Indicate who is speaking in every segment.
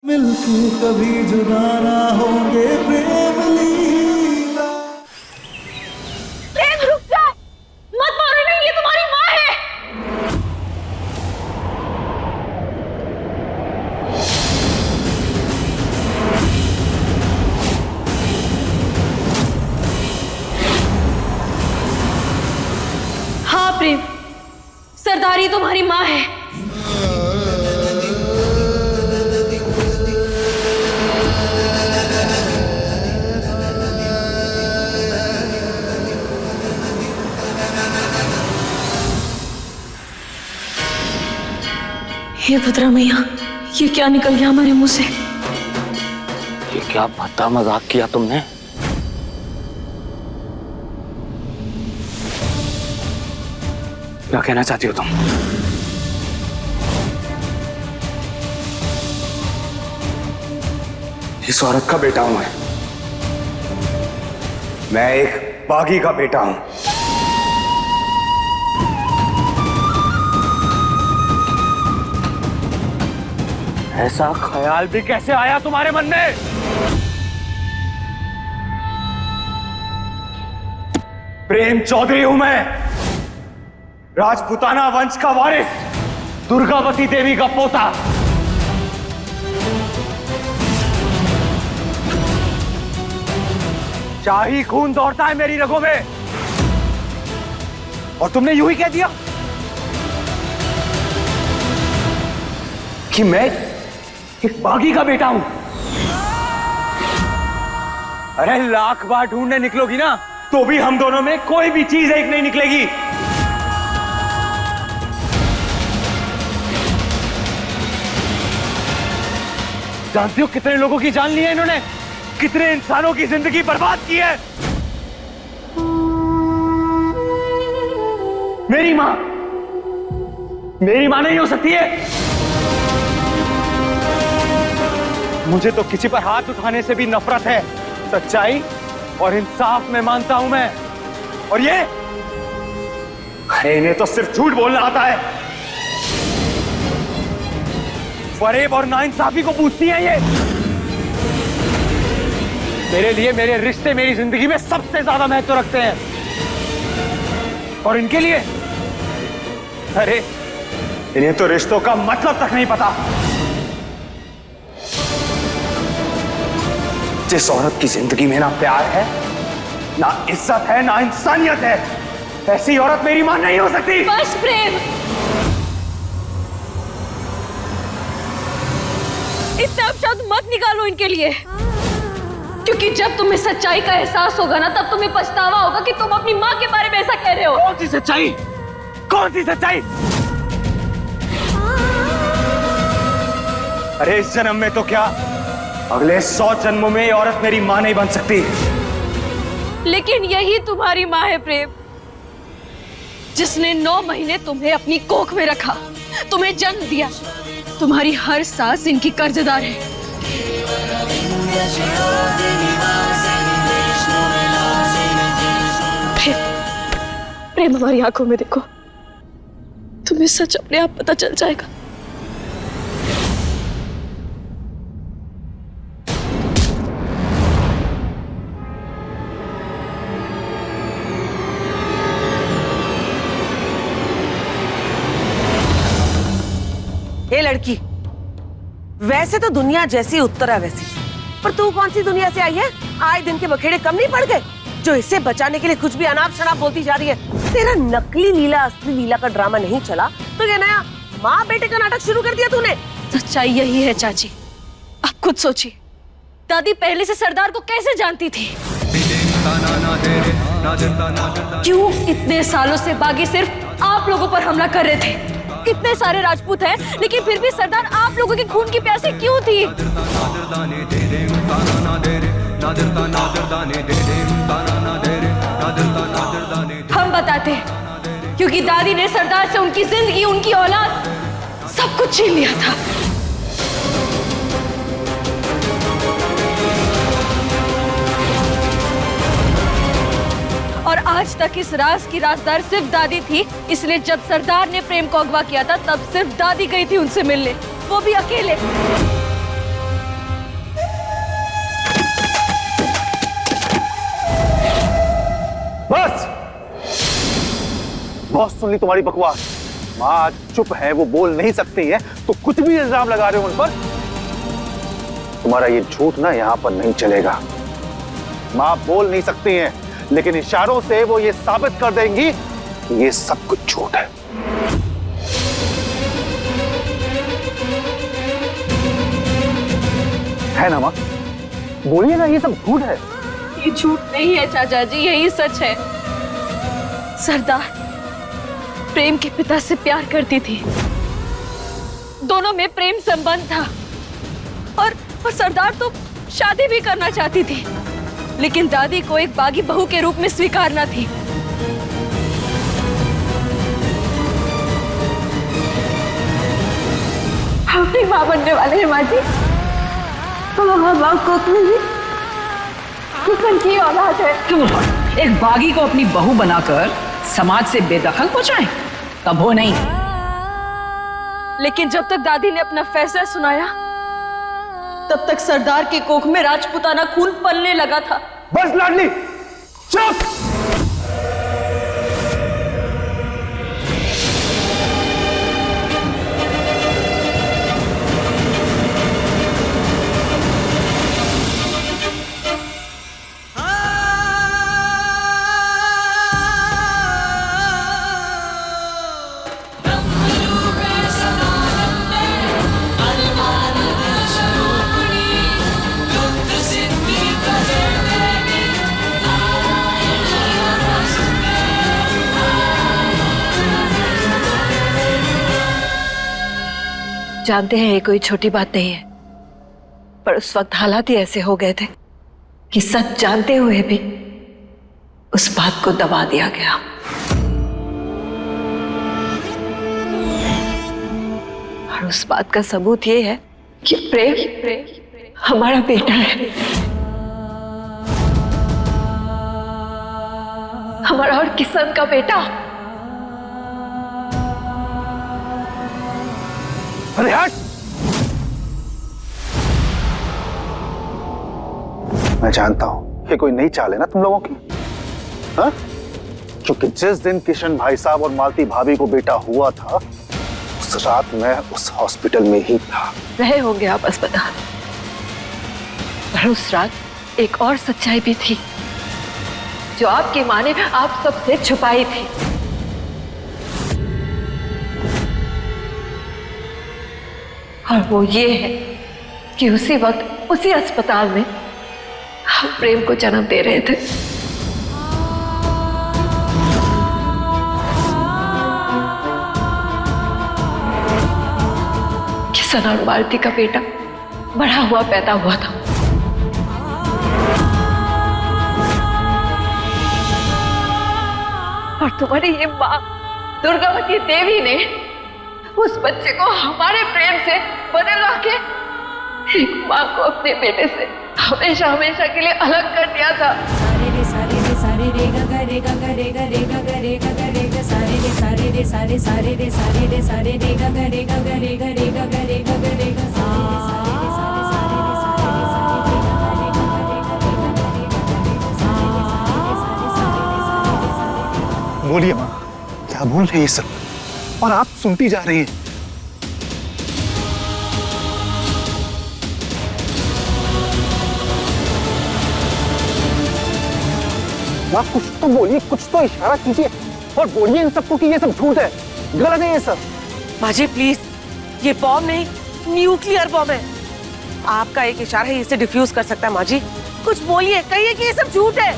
Speaker 1: मिलके कभी जुदा ना होंगे प्रेम लीला।
Speaker 2: प्रेम रुक जा, मत मारो इन्हें, ये तुम्हारी माँ है। हाँ प्रेम, सरदारी तुम्हारी माँ है। हे भद्रा मैया, ये क्या निकल गया हमारे मुंह से?
Speaker 3: ये क्या भद्दा मजाक किया तुमने? क्या कहना चाहती हो तुम? इस औरत का बेटा हूं मैं एक बागी का बेटा हूं। ऐसा ख्याल भी कैसे आया तुम्हारे मन में? प्रेम चौधरी हूं मैं, राजपूताना वंश का वारिस, दुर्गावती देवी का पोता। शाही खून दौड़ता है मेरी रगों में, और तुमने यूं ही कह दिया कि मैं एक बागी का बेटा हूं। अरे लाख बार ढूंढने निकलोगी ना तो भी हम दोनों में कोई भी चीज एक नहीं निकलेगी। जानती हो कितने लोगों की जान ली है इन्होंने, कितने इंसानों की जिंदगी बर्बाद की है। मेरी मां नहीं हो सकती है। मुझे तो किसी पर हाथ उठाने से भी नफरत है। सच्चाई और इंसाफ में मानता हूं मैं, और ये अरे इन्हें तो सिर्फ झूठ बोलना आता है। फरेब और नाइंसाफी को पूछती है ये। मेरे लिए मेरे रिश्ते मेरी जिंदगी में सबसे ज्यादा महत्व रखते हैं, और इनके लिए अरे इन्हें तो रिश्तों का मतलब तक नहीं पता। जिस औरत की जिंदगी में ना प्यार है, ना इज्जत है, ना इंसानियत है, ऐसी औरत मेरी मां नहीं हो सकती।
Speaker 2: बस प्रेम, इतने अपशब्द मत निकालो इनके लिए, क्योंकि जब तुम्हें सच्चाई का एहसास होगा ना, तब तुम्हें पछतावा होगा कि तुम अपनी मां के बारे में ऐसा कह रहे हो।
Speaker 3: कौन सी सच्चाई? कौन सी सच्चाई? अरे इस जन्म में तो क्या, अगले 100 जन्मों में ये औरत मेरी मां नहीं बन सकती।
Speaker 2: लेकिन यही तुम्हारी मां है प्रेम, जिसने 9 महीने तुम्हें अपनी कोख में रखा, तुम्हें जन्म दिया। तुम्हारी हर सांस इनकी कर्जदार है। प्रेम हमारी आंखों में देखो, तुम्हें सच अपने आप पता चल जाएगा।
Speaker 4: ए लड़की, वैसे तो दुनिया जैसी उत्तरा वैसी, पर तू कौन सी दुनिया से आई है? आए दिन के बखेड़े कम नहीं पड़ गए जो इसे बचाने के लिए कुछ भी अनाप शनाप बोलती जा रही है? तेरा नकली लीला असली लीला का ड्रामा नहीं चला तो ये नया माँ बेटे का नाटक शुरू कर दिया तूने।
Speaker 2: सच्चाई यही है चाची, आप खुद सोचिए, दादी पहले से सरदार को कैसे जानती थी? क्यों इतने सालों से बागी सिर्फ आप लोगों पर हमला कर रहे थे? कितने सारे राजपूत हैं, लेकिन फिर भी सरदार आप लोगों की खून की प्यासी क्यों थी? हम बताते हैं, क्योंकि दादी ने सरदार से उनकी जिंदगी, उनकी औलाद, सब कुछ छीन लिया था। और आज तक इस राज की राजदार सिर्फ दादी थी, इसलिए जब सरदार ने प्रेम को अगवा किया था तब सिर्फ दादी गई थी उनसे मिलने, वो भी अकेले।
Speaker 3: बहुत सुन ली तुम्हारी बकवास। माँ आज चुप है, वो बोल नहीं सकती है, तो कुछ भी इल्जाम लगा रहे हो उन पर। तुम्हारा ये झूठ ना यहाँ पर नहीं चलेगा। माँ बोल नहीं सकती हैं, लेकिन इशारों से वो ये साबित कर देंगी कि ये सब कुछ झूठ है ना माँ? बोलिए ना, ये सब झूठ है।
Speaker 2: ये झूठ नहीं है चाचा जी, यही सच है। सरदार प्रेम के पिता से प्यार करती थी, दोनों में प्रेम संबंध था और सरदार तो शादी भी करना चाहती थी, लेकिन दादी को एक बागी बहू के रूप में स्वीकारना थी। हम अपनी माँ बनने वाले हैं माँ जी। हम किसन की औलाद है।
Speaker 5: क्यों एक बागी को अपनी बहू बनाकर समाज से बेदखल हो जाए? कभी नहीं।
Speaker 2: लेकिन जब तक दादी ने अपना फैसला सुनाया, तब तक सरदार की कोख में राजपूताना खून पलने लगा था।
Speaker 3: बस लाडली, चुप।
Speaker 2: जानते हैं ये कोई छोटी बात नहीं है, पर उस वक्त हालात ही ऐसे हो गए थे कि सच जानते हुए भी उस बात को दबा दिया गया। और उस बात का सबूत ये है कि प्रेम हमारा बेटा है, हमारा और किसन का बेटा।
Speaker 3: अरे हट! मैं जानता हूं ये कोई नई चाल है ना तुम लोगों की, हाँ? क्योंकि जिस दिन किशन भाई साहब और मालती भाभी को बेटा हुआ था, उस रात मैं उस हॉस्पिटल में ही था।
Speaker 2: रहे होंगे आप अस्पताल, पर उस रात एक और सच्चाई भी थी जो आपकी माँ ने आप सबसे छुपाई थी। और वो ये है कि उसी वक्त उसी अस्पताल में हम प्रेम को जन्म दे रहे थे। किशन और मालती का बेटा बड़ा हुआ पैदा हुआ था। और तुम्हारी ये माँ दुर्गावती देवी ने उस बच्चे को हमारे प्रेम से बदलवा के एक माँ को अपने बेटे से हमेशा हमेशा के लिए अलग कर दिया था।
Speaker 6: सारे रे सारे रे सारे रे गा गा रे गा गा रे गा रे गा गा रे गा गा रे गा सारे रे सारे रे सारे सारे रे सारे रे सारे रे गा गा रे गा गा रे गा रे गा गा रे गा गा रे गा सारे रे सारे रे सारे सारे रे सारे रे सारे रे गा गा रे गा गा रे गा रे गा गा रे गा गा रे गा सारे रे सारे रे सारे सारे रे सारे रे सारे रे।
Speaker 3: बोलिए माँ, क्या बोल रहे हैं ये सब और आप सुनती जा रही हैं? माँ कुछ तो बोलिए, कुछ तो इशारा कीजिए और बोलिए इन सबको कि ये सब झूठ है, गलत है ये सब।
Speaker 4: माँ जी प्लीज, ये बॉम्ब नहीं, न्यूक्लियर बॉम्ब है। आपका एक इशारा ही इसे डिफ्यूज कर सकता है। माँ जी कुछ बोलिए, कहिए कि ये सब झूठ है।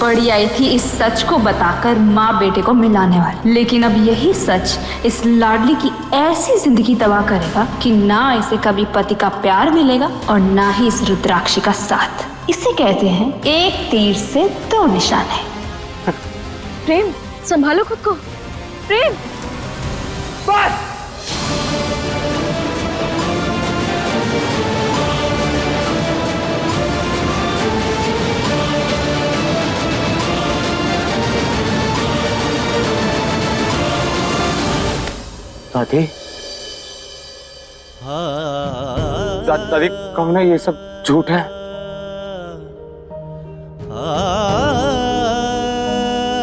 Speaker 7: पड़ी आई थी इस सच को बताकर माँ बेटे को मिलाने वाली, लेकिन अब यही सच इस लाडली की ऐसी जिंदगी तबाह करेगा कि ना इसे कभी पति का प्यार मिलेगा और ना ही इस रुद्राक्षी का साथ। इसे कहते हैं एक तीर से दो निशाने।
Speaker 2: प्रेम संभालो खुद को। प्रेम
Speaker 3: बस दादी दादी कहो ना ये सब झूठ है।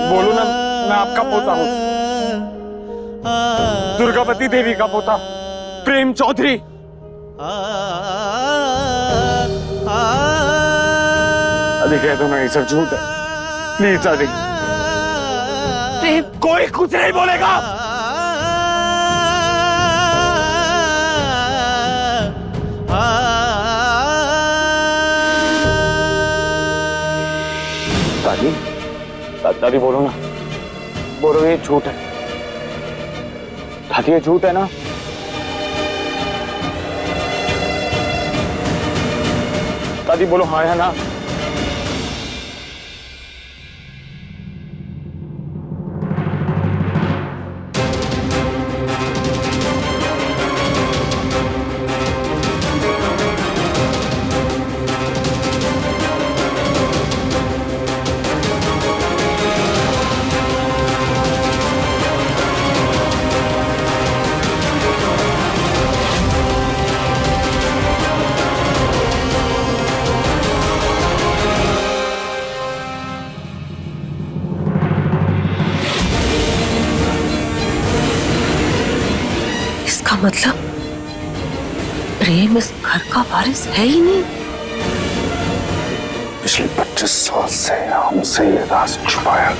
Speaker 3: बोलो ना, मैं आपका पोता हूँ, दुर्गावती देवी का पोता प्रेम चौधरी। दादी कह दो ना ये सब झूठ है, प्लीज दादी।
Speaker 2: प्रेम,
Speaker 3: कोई कुछ नहीं बोलेगा। दादी दादी बोलो ना, बोलो ये झूठ है। दादी ये झूठ है ना? दादी बोलो हाँ है ना?
Speaker 4: इसका मतलब प्रेम इस घर का वारिस है ही नहीं।
Speaker 3: पिछले 25 साल से हमसे ये राज छुपाया।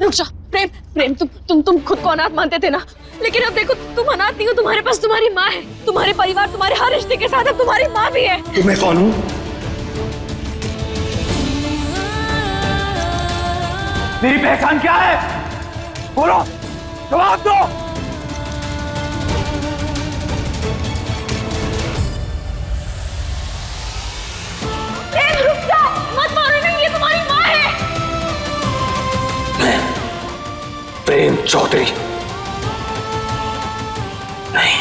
Speaker 2: रुक जा प्रेम, प्रेम तुम खुद को अनाथ मानते थे ना, लेकिन अब देखो तुम अनाथ नहीं हो, तुम्हारे पास तुम्हारी माँ है, तुम्हारे परिवार, तुम्हारे हर रिश्ते के साथ अब तुम्हारी माँ भी है।
Speaker 3: तुम्हें कौन हूँ? मेरी पहचान क्या है? बोलो, जवाब दो।
Speaker 2: प्रेम रुक जा, मत मारो, नहीं ये तुम्हारी माँ है।
Speaker 3: प्रेम चौधरी नहीं,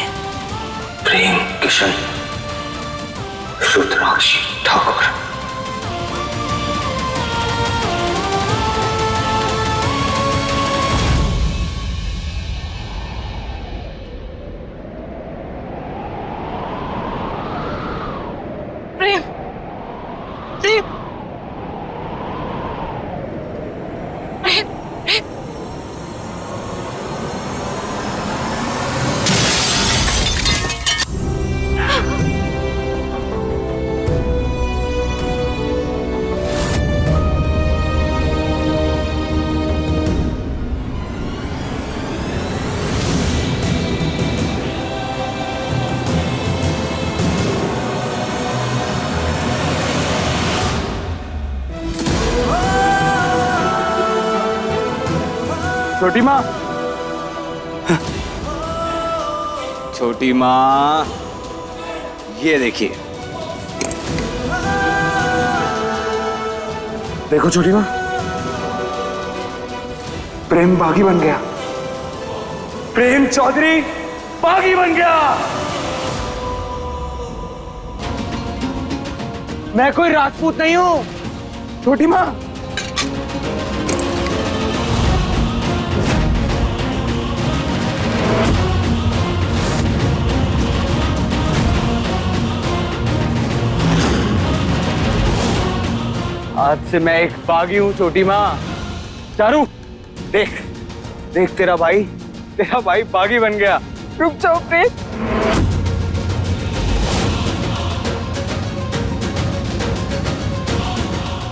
Speaker 3: प्रेम किशन रुद्राक्षी ठाकुर।
Speaker 2: प्रेम, प्रेम, प्रेम, प्रेम।
Speaker 3: छोटी माँ, छोटी माँ, ये देखिए। देखो छोटी माँ, प्रेम बागी बन गया, प्रेम चौधरी बागी बन गया। मैं कोई राजपूत नहीं हूं छोटी माँ। आज से मैं एक बागी हूं छोटी माँ। चारू देख, देख तेरा भाई बागी बन गया।
Speaker 2: रुक जाओ प्रेम,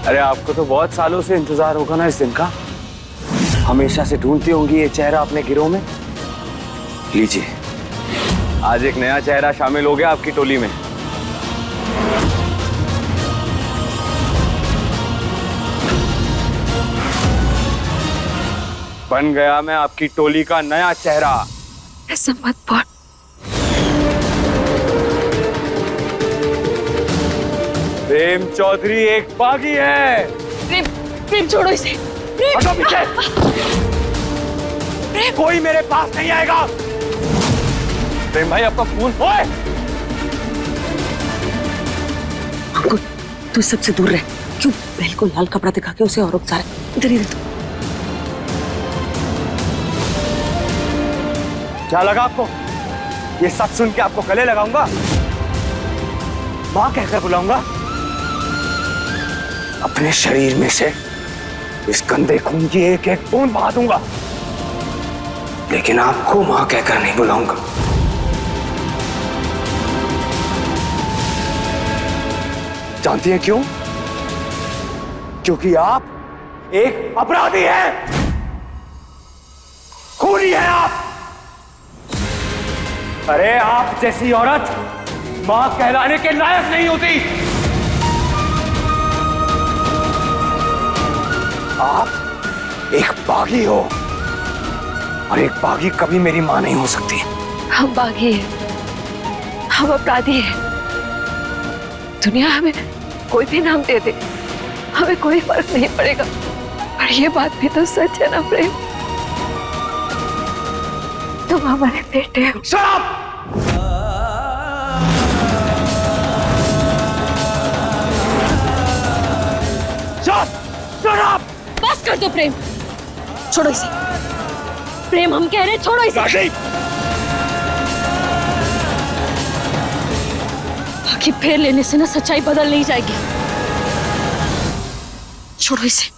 Speaker 3: अरे आपको तो बहुत सालों से इंतजार होगा ना इस दिन का। हमेशा से ढूंढती होंगी ये चेहरा अपने गिरोह में। लीजिए, आज एक नया चेहरा शामिल हो गया आपकी टोली में। बन गया मैं आपकी टोली का नया चेहरा।
Speaker 2: ऐसा मत बोल,
Speaker 3: प्रेम चौधरी एक बागी है।
Speaker 2: प्रेम, प्रेम छोड़ो इसे। प्रेम,
Speaker 3: हटो पीछे। कोई मेरे पास नहीं आएगा। प्रेम भाई आपका फोन। ओए
Speaker 4: अंकुर, तू इस सबसे दूर रह। क्यों बहल को लाल कपड़ा दिखा के उसे और उकसा रहा है? इधर ही रह तू।
Speaker 3: क्या लगा आपको? ये सब सुन के आपको गले लगाऊंगा, मां कहकर बुलाऊंगा? अपने शरीर में से इस गंदे खून की एक एक बूंद बहा दूंगा, लेकिन आपको मां कहकर नहीं बुलाऊंगा। जानती हैं क्यों? क्योंकि आप एक अपराधी हैं, खूनी हैं आप। अरे आप जैसी औरत मां कहलाने के लायक नहीं होती। आप एक बागी हो, और एक बागी कभी मेरी मां नहीं हो सकती।
Speaker 2: हम बागी हैं, हम अपराधी हैं। दुनिया हमें कोई भी नाम दे दे, हमें कोई फर्क नहीं पड़ेगा। पर ये बात भी तो सच है ना प्रेम, तुम हमारे बेटे हो।
Speaker 3: शराब! शराब!
Speaker 2: बस कर दो प्रेम, छोड़ो इसे। प्रेम, हम कह रहे हैं छोड़ो इसे। बाकी फेर लेने से ना सच्चाई बदल नहीं जाएगी। छोड़ो इसे।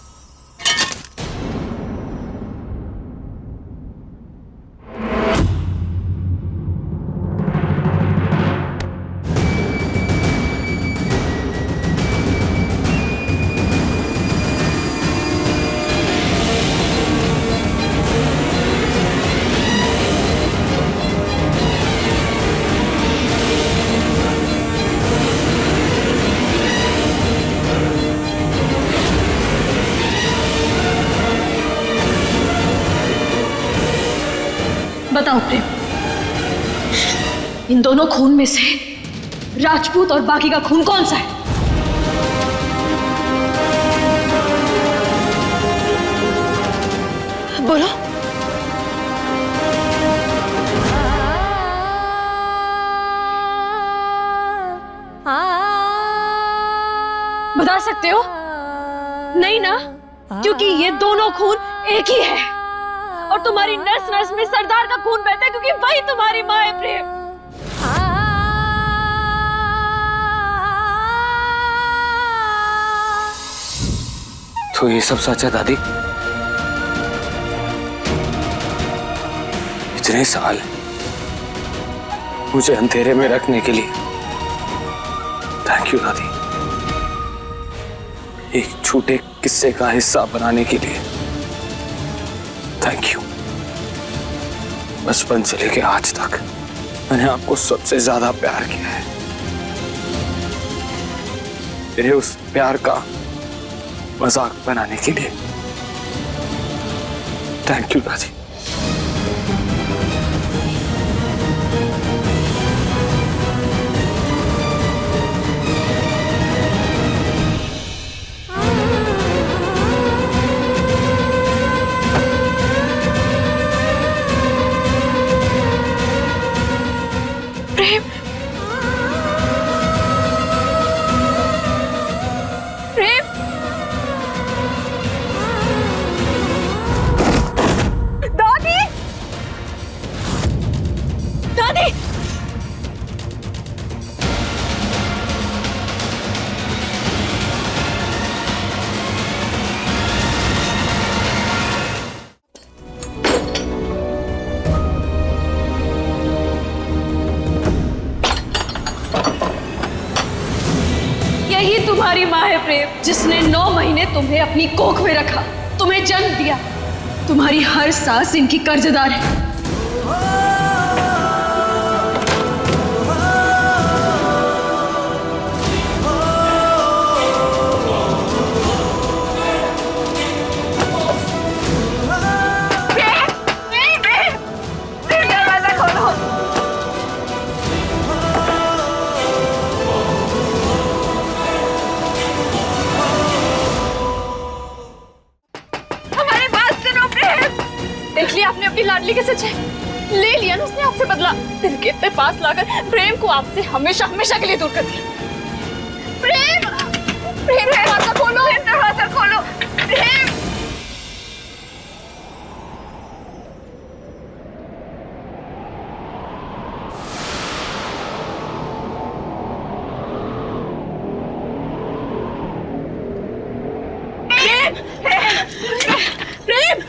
Speaker 2: बताओ प्रेम, इन दोनों खून में से राजपूत और बाकी का खून कौन सा है? बोलो। बता सकते हो? नहीं ना, क्योंकि ये दोनों खून एक ही है, और तुम्हारी नस नस में सरदार का खून बहता है, क्योंकि वही तुम्हारी मां है प्रेम।
Speaker 3: तो ये सब सच है दादी? इतने साल मुझे अंधेरे में रखने के लिए थैंक यू दादी। एक झूठे किस्से का हिस्सा बनाने के लिए थैंक यू। बचपन से लेके आज तक मैंने आपको सबसे ज्यादा प्यार किया है। मेरे उस प्यार का मजाक बनाने के लिए थैंक यू दादी।
Speaker 2: प्रेम, प्रेम, दादी, दादी, यही तुम्हारी माँ है प्रेम, जिसने 9 महीने तुम्हें अपनी कोख में रखा, तुम्हें जन्म दिया। तुम्हारी हर सांस इनकी कर्जदार है। दरवाजा खोलो। आपकी लाडली के सच है। ले लिया ना उसने आपसे बदला, दिल के इतने पास लाकर प्रेम को आपसे हमेशा हमेशा के लिए दूर कर दिया। प्रेम, प्रेम दरवाजा खोलो, दरवाजा खोलो, प्रेम। प्रेम,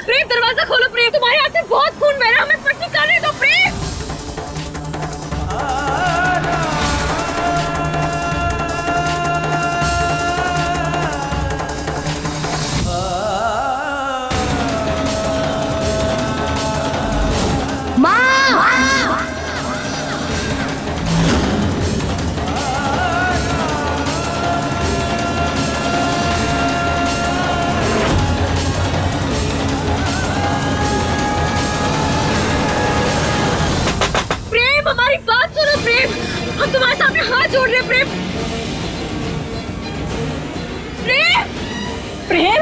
Speaker 2: प्रेम दरवाजा खोलो प्रेम, तुम्हारे हाथ से बहुत खून बह रहा है, हमें पट्टी करने दो प्रेम। हमारी बात सुनो प्रेम, हम तुम्हारे सामने हाथ जोड़ रहे हैं प्रेम। प्रेम, प्रेम,